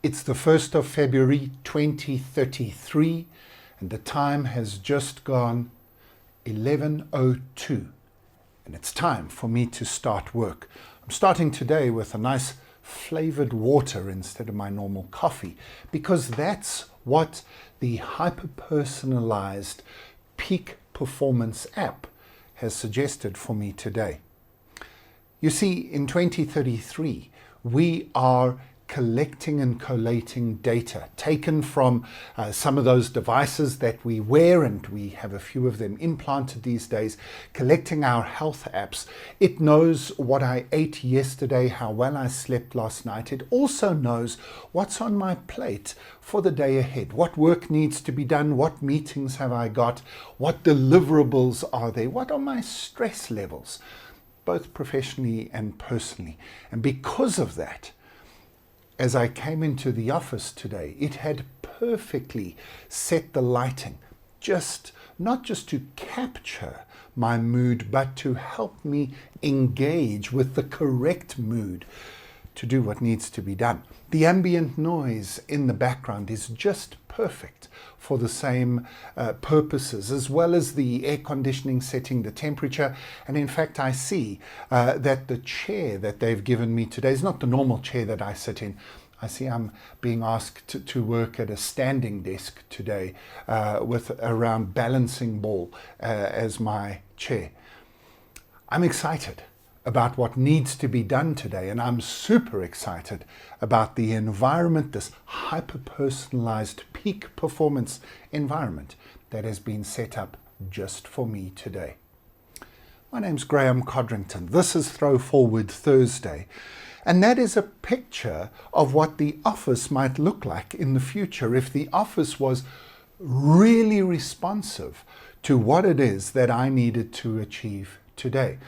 It's the 1st of February 2033 and the time has just gone 11:02 and it's time for me to start work. I'm starting today with a nice flavored water instead of my normal coffee because that's what the hyper-personalized peak performance app has suggested for me today. You see, in 2033, we are collecting and collating data taken from some of those devices that we wear, and we have a few of them implanted these days, collecting our health apps. It knows what I ate yesterday, how well I slept last night. It also knows what's on my plate for the day ahead, what work needs to be done, what meetings have I got, what deliverables are there, what are my stress levels, both professionally and personally. And because of that, as I came into the office today, it had perfectly set the lighting, not just to capture my mood, but to help me engage with the correct mood to do what needs to be done. The ambient noise in the background is just perfect for the same purposes, as well as the air conditioning setting the temperature. And in fact, I see that the chair that they've given me today is not the normal chair that I sit in. I see I'm being asked to work at a standing desk today with a round balancing ball as my chair. I'm excited about what needs to be done today, and I'm super excited about the environment, this hyper-personalized peak performance environment that has been set up just for me today. My name's Graeme Codrington. This is ThrowForward Thursday, and that is a picture of what the office might look like in the future if the office was really responsive to what it is that I needed to achieve today.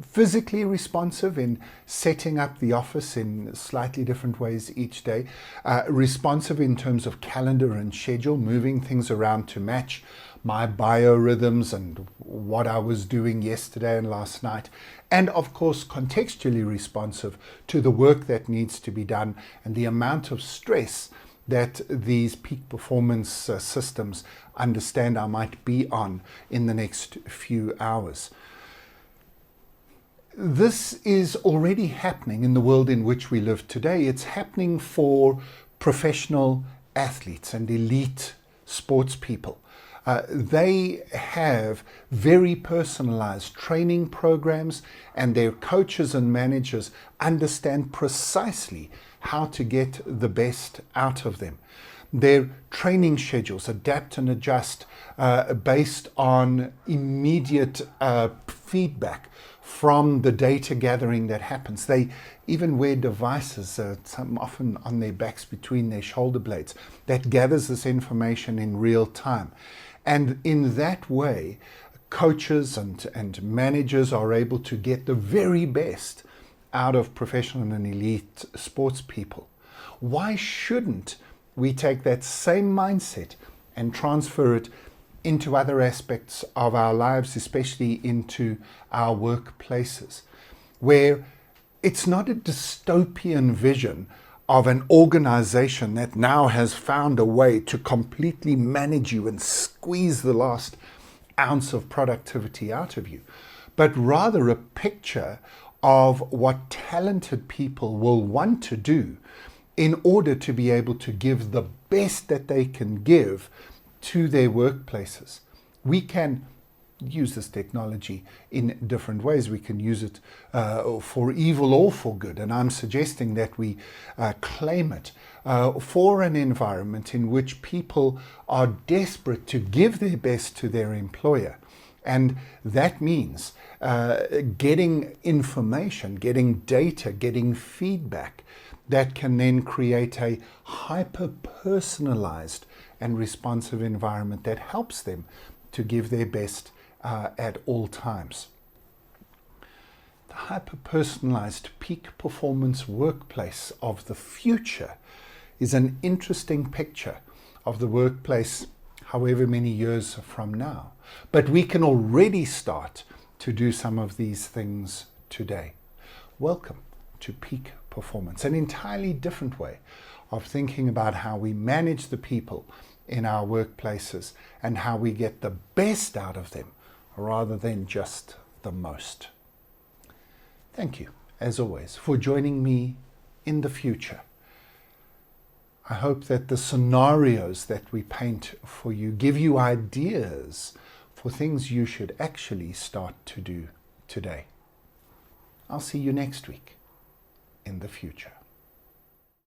Physically responsive in setting up the office in slightly different ways each day, responsive in terms of calendar and schedule, moving things around to match my biorhythms and what I was doing yesterday and last night, and of course contextually responsive to the work that needs to be done and the amount of stress that these peak performance systems understand I might be on in the next few hours. This is already happening in the world in which we live today. It's happening for professional athletes and elite sports people. They have very personalized training programs, and their coaches and managers understand precisely how to get the best out of them. Their training schedules adapt and adjust based on immediate feedback from the data gathering that happens. They even wear devices, some often on their backs between their shoulder blades, that gathers this information in real time. And in that way, coaches and managers are able to get the very best out of professional and elite sports people. Why shouldn't we take that same mindset and transfer it into other aspects of our lives, especially into our workplaces, where it's not a dystopian vision of an organization that now has found a way to completely manage you and squeeze the last ounce of productivity out of you, but rather a picture of what talented people will want to do in order to be able to give the best that they can give to their workplaces. We can use this technology in different ways. We can use it for evil or for good, and I'm suggesting that we claim it for an environment in which people are desperate to give their best to their employer. And that means getting information, getting data, getting feedback that can then create a hyper-personalized and responsive environment that helps them to give their best at all times. The hyper-personalized peak performance workplace of the future is an interesting picture of the workplace however many years from now. But we can already start to do some of these things today. Welcome to peak performance, an entirely different way of thinking about how we manage the people in our workplaces and how we get the best out of them rather than just the most. Thank you, as always, for joining me in the future. I hope that the scenarios that we paint for you give you ideas for things you should actually start to do today. I'll see you next week in the future.